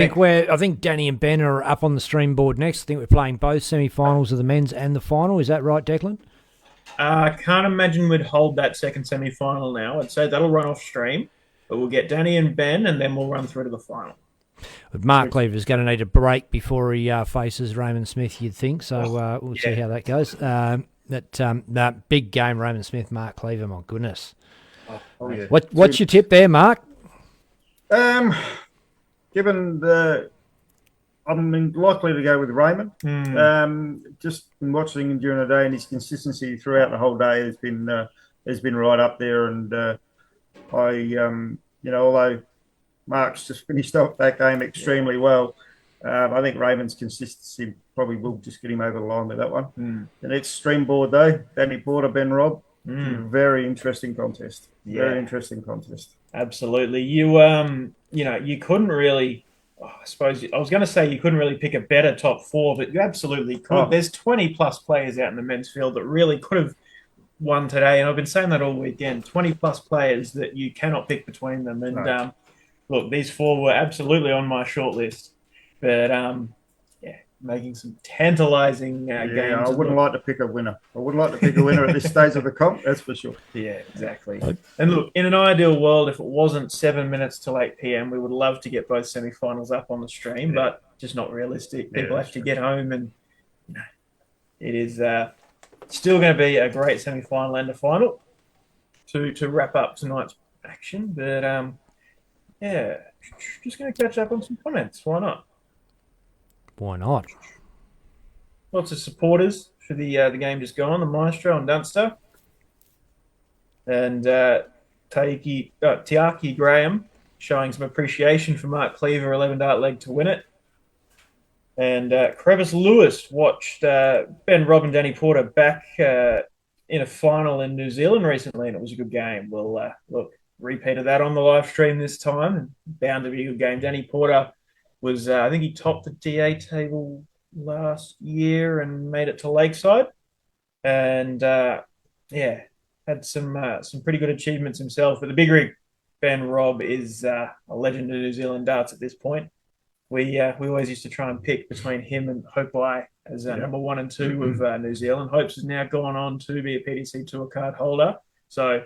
I think Danny and Ben are up on the stream board next. I think we're playing both semi-finals of the men's and the final. Is that right, Declan? I can't imagine we'd hold that second semi-final now. I'd say that'll run off stream, but we'll get Danny and Ben, and then we'll run through to the final. But Mark Cleaver's going to need a break before he faces Raymond Smith, you'd think. So we'll see how that goes. That big game, Raymond Smith, Mark Cleaver, my goodness. Yeah. What's your tip there, Mark? Given I'm likely to go with Raymond. Just been watching him during the day, and his consistency throughout the whole day has been right up there. And although Mark's just finished off that game extremely well, I think Raymond's consistency probably will just get him over the line with that one. The next stream board, though, Danny Porter, Ben Robb, very interesting contest. Yeah. Very interesting contest. Absolutely. You couldn't really. I suppose I was going to say you couldn't really pick a better top four, but you absolutely could. Oh. There's 20 plus players out in the men's field that really could have won today, and I've been saying that all weekend. 20 plus players that you cannot pick between them, and look, these four were absolutely on my short list, but making some tantalising games. I wouldn't like to pick a winner. I wouldn't like to pick a winner at this stage of the comp, that's for sure. Yeah, exactly. And look, in an ideal world, if it wasn't 7 minutes till 8 p.m., we would love to get both semi-finals up on the stream, but just not realistic. People have to get home, and it is still going to be a great semi-final and a final to wrap up tonight's action. But just going to catch up on some comments. Why not? Why not? Lots of supporters for the game just gone. The Maestro and Dunster. And Tiaki Graham showing some appreciation for Mark Cleaver, 11 dart leg to win it. And Crevice Lewis watched Ben Robb and Danny Porter back in a final in New Zealand recently, and it was a good game. We'll repeat of that on the live stream this time, and bound to be a good game. Danny Porter was, I think he topped the DA table last year and made it to Lakeside. And, had some pretty good achievements himself. But the big rig, Ben Robb, is a legend of New Zealand darts at this point. We always used to try and pick between him and Hope I as number 1 and 2 of New Zealand. Hope's has now gone on to be a PDC Tour card holder. So,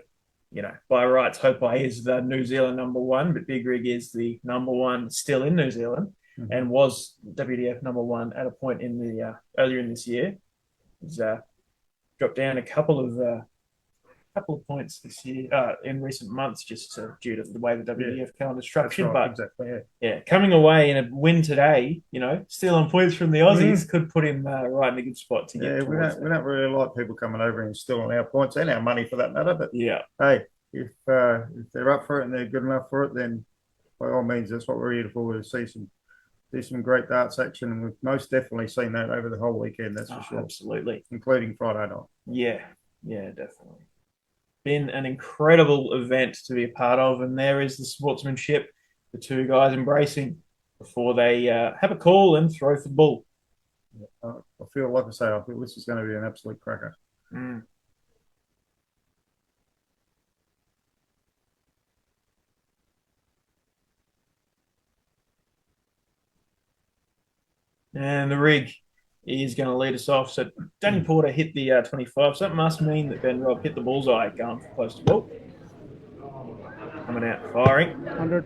by rights, Hope I is the New Zealand number 1, but Big Rig is the number 1 still in New Zealand and was WDF number 1 at a point in the earlier in this year. He's dropped down a couple of points this year in recent months, just due to the way the WDF calendar is structured. Right, but exactly, coming away in a win today, stealing points from the Aussies could put him right in a good spot to get. Yeah, we don't really like people coming over and stealing our points and our money for that matter. But hey, if they're up for it and they're good enough for it, then by all means, that's what we're here for, to see some great darts action, and we've most definitely seen that over the whole weekend. That's for sure. Absolutely, including Friday night. Yeah, definitely. Been an incredible event to be a part of, and there is the sportsmanship, the two guys embracing before they have a call and throw for the bull. I feel this is going to be an absolute cracker. And the rig is going to lead us off. So Danny Porter hit the 25. So that must mean that Ben Robb hit the bullseye going for close to ball. Coming out firing. 100.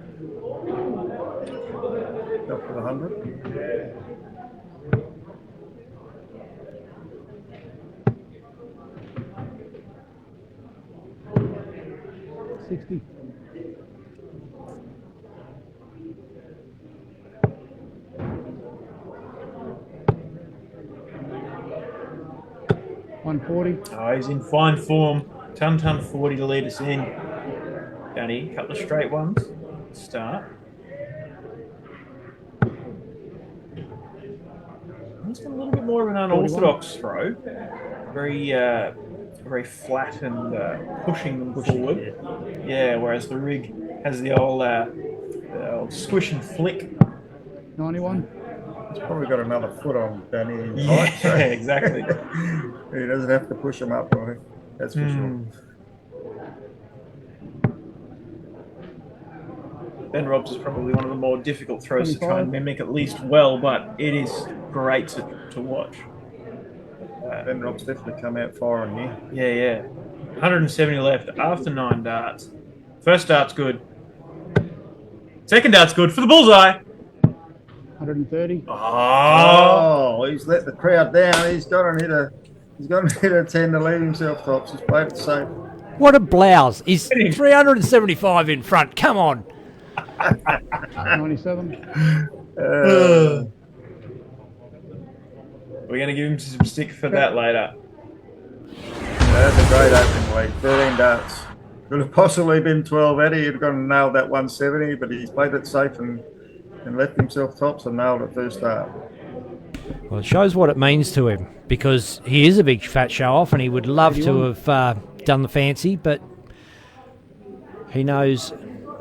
Up for the 100. $60. $140. Oh, he's in fine form. Ton 40 to lead us in. Danny, a couple of straight ones. Start. He's got a little bit more of an unorthodox throw. Very flat and pushing them forward. Yeah, whereas the rig has the old squish and flick. 91. He's probably got another foot on Danny in height. So Exactly. He doesn't have to push him up, boy. That's for sure. Ben Robs is probably one of the more difficult throws to 25. try and mimic at least well, but it is great to watch. Ben Rob's definitely come out firing here. Yeah. 170 left after 9 darts. First dart's good. Second dart's good for the bullseye. 130. Oh, He's let the crowd down. He's got to hit a 10 to leave himself tops. He's played it safe. What a blouse. He's 375 in front. Come on. 97. We're going to give him some stick for that later. That's a great opening lead. 13 darts. Could have possibly been 12. Eddie had gone and nailed that 170, but he's played it safe and left himself tops and nailed it first dart. Well, it shows what it means to him, because he is a big fat show-off and he would love to have done the fancy, but he knows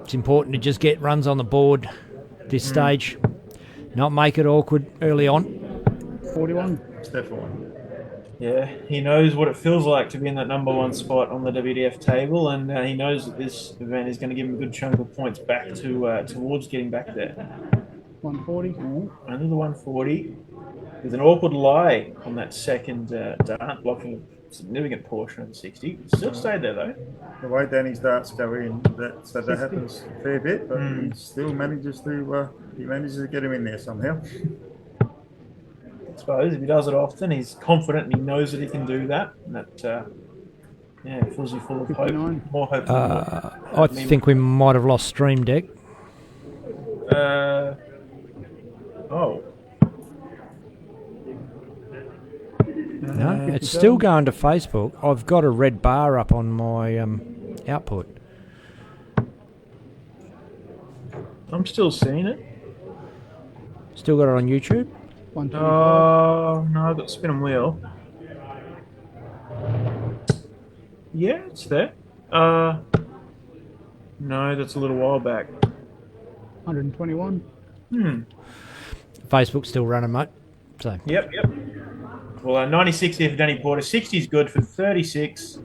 it's important to just get runs on the board this stage, not make it awkward early on. 41. It's definitely. Yeah, he knows what it feels like to be in that number 1 spot on the WDF table, and he knows that this event is going to give him a good chunk of points back towards getting back there. 140. Only the 140, with an awkward lie on that second dart, blocking a significant portion of the 60. Still stayed there though. The way Danny's darts go in, that happens a fair bit, but he still manages to get him in there somehow. I suppose if he does it often, he's confident and he knows that he can do that. And that, fills you full of hope. 59. More hope. I think we might have lost Stream Deck. No, it's still going to Facebook. I've got a red bar up on my output. I'm still seeing it. Still got it on YouTube? 125. No, I've got spin and wheel. Yeah, it's there. No, that's a little while back. 121. Facebook's still running, mate. So Yep. Well, 96 here for Danny Porter. 60 is good for 36.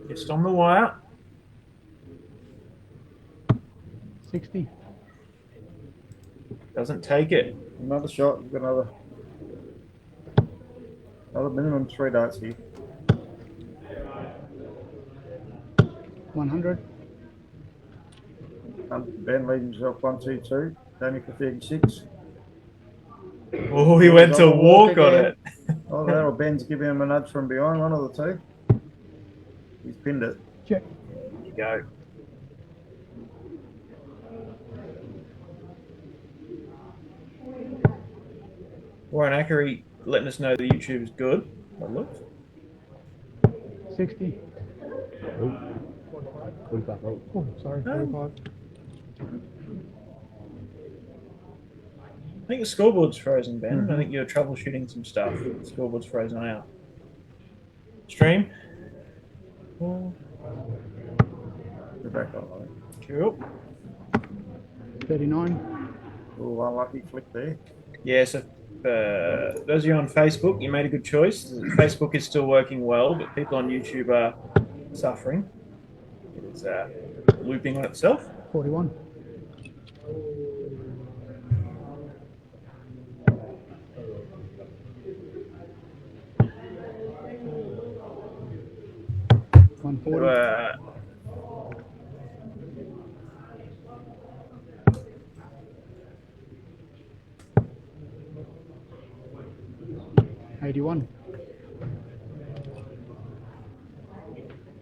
Just on the wire. 60. Doesn't take it. Another shot. We've got another minimum 3 darts here. 100. Ben leaves himself 1-2-2. Danny for 36. Oh, he went to walk on it. Oh, that or Ben's giving him a nudge from behind, one of the two. He's pinned it. Check. There you go. Warren Ackery letting us know the YouTube is good. That looks. 60. Oh, sorry. 45. I think the scoreboard's frozen, Ben. I think you're troubleshooting some stuff. The scoreboard's frozen out. Stream. Go back on. Cool. 39. Oh, unlucky flick there. Yeah, so those of you on Facebook, you made a good choice. Facebook is still working well, but people on YouTube are suffering. It is looping on itself. 41. Uh, 81.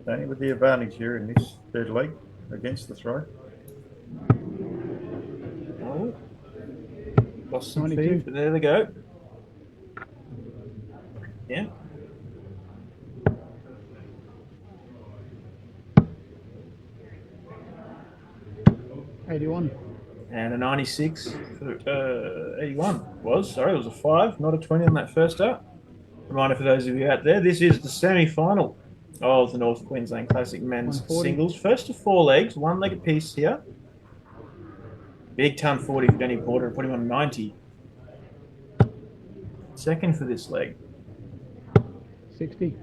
Danny with the advantage here in this third leg against the throw. oh, lost some 92. feet, but there they go. Yeah. And a 96 for 81 was. Sorry, it was a 5, not a 20 on that first start. Reminder for those of you out there, this is the semi-final of the North Queensland Classic Men's 140. Singles. First to 4 legs, 1 leg apiece here. Big ton 40 for Danny Porter, putting on 90. Second for this leg, 60.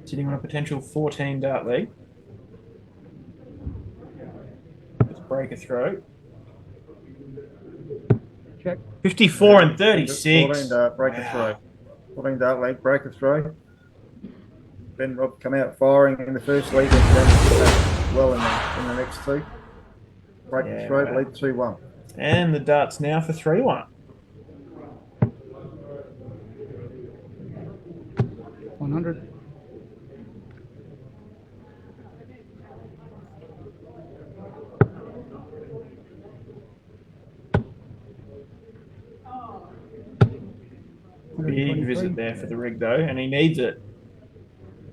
sitting on a potential 14 dart leg. Let's break a throw. Check. 54 and Just 36. 14 dart, break a throw. 14 dart leg, break a throw. Ben Rob come out firing in the first league and then well in the next two. Break a throw, right. lead 2-1. And the darts now for 3-1. 100. Big visit there for the rig, though, and he needs it.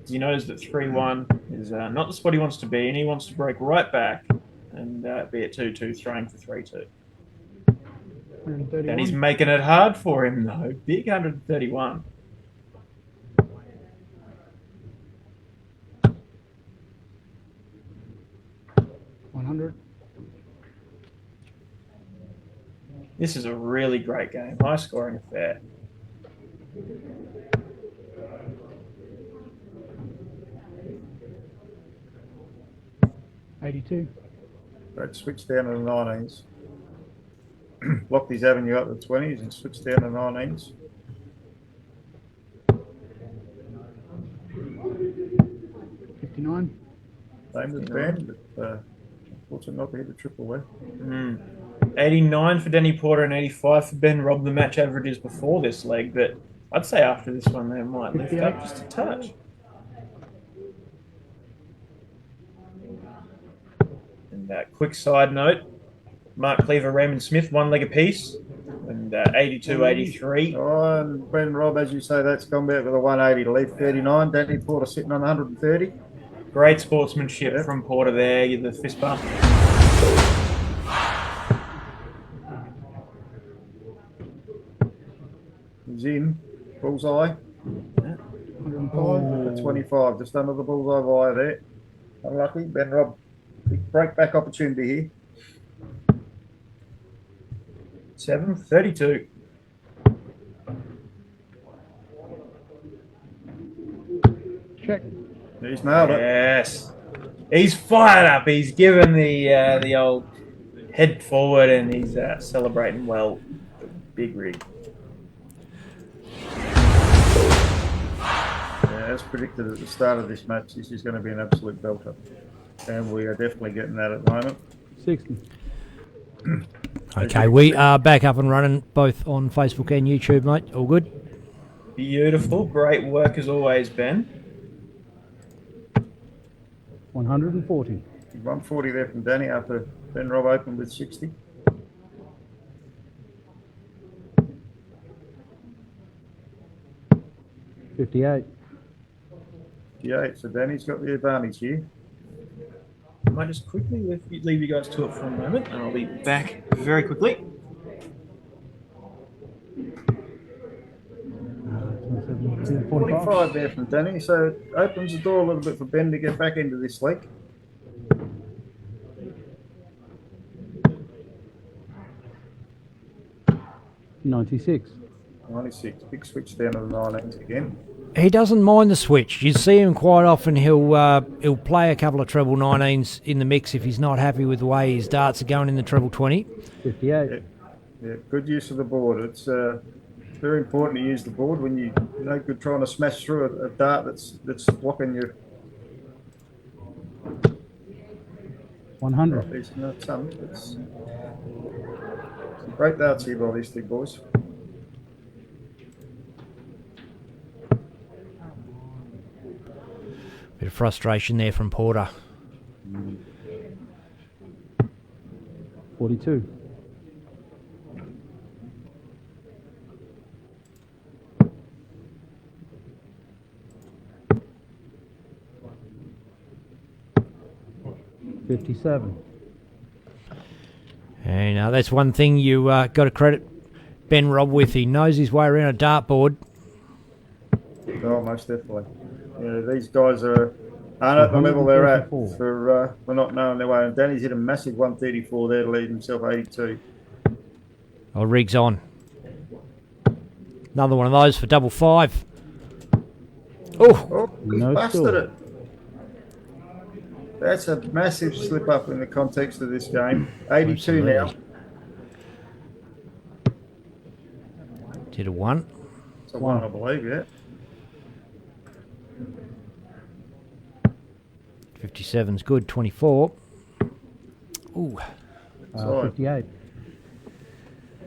He knows that 3-1 is not the spot he wants to be, and he wants to break right back and be at 2-2, throwing for 3-2. And he's making it hard for him, though. Big 131. This is a really great game. High scoring affair. $82. Right, switch down to the 19s. Locked his avenue up to 20s and switch down to 19s. $59. Same as Ben, but unfortunately not to hit a triple there. 89 for Danny Porter and 85 for Ben Robb, the match averages before this leg, but I'd say after this one they might lift up just a touch. And quick side note, Mark Cleaver, Raymond Smith, one leg apiece, and 82-83. Oh, and Ben Robb, as you say, that's gone back with a 180 to lead 39. Danny Porter sitting on 130. Great sportsmanship from Porter there, the fist bump. He's in. Bullseye. 105 at 25. Just under the bullseye wire there. Unlucky. Ben Robb. Big break back opportunity here. 7-32. Check. He's nailed it. Yes. He's fired up. He's given the old head forward and he's celebrating well. Big rig. As predicted at the start of this match, this is going to be an absolute belter. And we are definitely getting that at the moment. 60. Okay, we are back up and running both on Facebook and YouTube, mate. All good? Beautiful. Great work as always, Ben. 140. 140 there from Danny after Ben Robb opened with 60. $58. 58, so Danny's got the advantage here. I might just quickly leave you guys to it for a moment, and I'll be back very quickly. 45 there from Danny, so it opens the door a little bit for Ben to get back into this league. $96. 96, big switch down to the 19s again. He doesn't mind the switch. You see him quite often. He'll play a couple of treble 19s in the mix if he's not happy with the way his darts are going in the treble 20. 58. Yeah, good use of the board. It's very important to use the board when you no good trying to smash through a dart that's blocking you. 100. There's not some. It's great darts here by these two boys. Bit of frustration there from Porter. 42. $57. And that's one thing you got to credit Ben Robb with. He knows his way around a dartboard. Oh, most definitely. Yeah, these guys aren't at the level they're at for not knowing their way. And Danny's hit a massive 134 there to lead himself 82. Oh, rig's on. Another one of those for double 5. Oh, he's No busted score. it. That's a massive slip up in the context of this game. 82 now. Did a 1. It's a 1, I believe, yeah. 57's good. 24. Ooh. 58.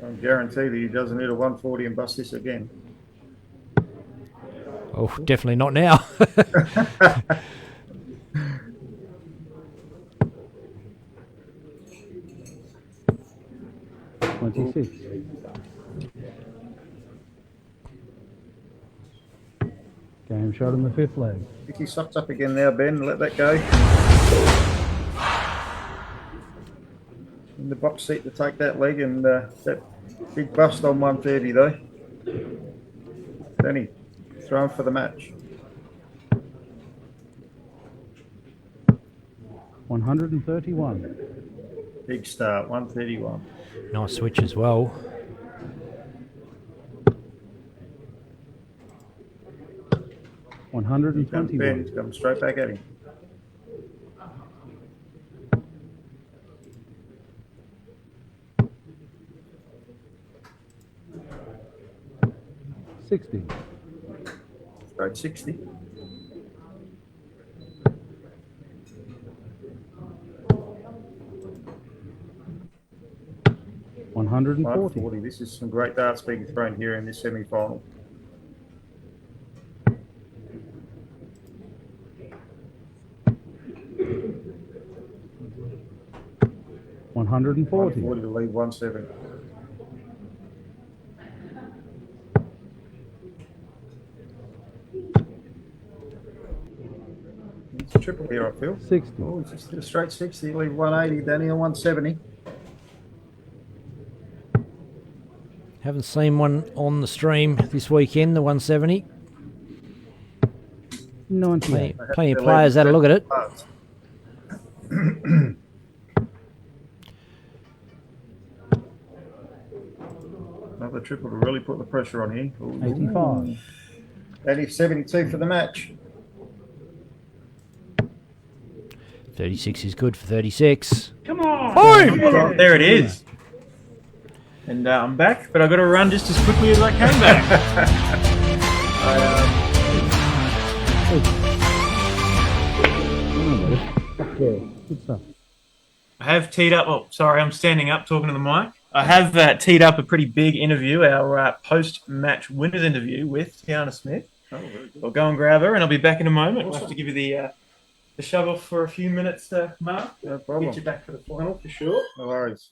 I guarantee that he doesn't hit a 140 and bust this again. Oh, definitely not now. 26. Game shot in the 5th leg. Pick his socks up again now, Ben. Let that go. In the box seat to take that leg, and that big bust on 130 though. Danny, throw him for the match. 131. Big start, 131. Nice switch as well. Ben, 121. he's coming straight back at him. $60. Straight 60. $140. 140. This is some great darts being thrown here in this semi-final. $140. 140 to leave 170. It's a triple here, I feel. 60. Oh, it's just a straight 60. Leave 180, Danny, on 170. Haven't seen one on the stream this weekend, the 170. 98. Plenty of players had a look at it. Another triple to really put the pressure on here. Ooh. 85. Danny, 72 for the match. 36 is good for 36. Come on! Boom! There it is. And I'm back, but I've got to run just as quickly as I came back. Good stuff. I have teed up. Oh, sorry, I'm standing up talking to the mic. I have teed up a pretty big interview, our post-match winners interview with Tiana Smith. Oh, very good. I'll go and grab her, and I'll be back in a moment. We'll have to give you the shove off for a few minutes, Mark. No problem. Get you back for the final for sure. No worries.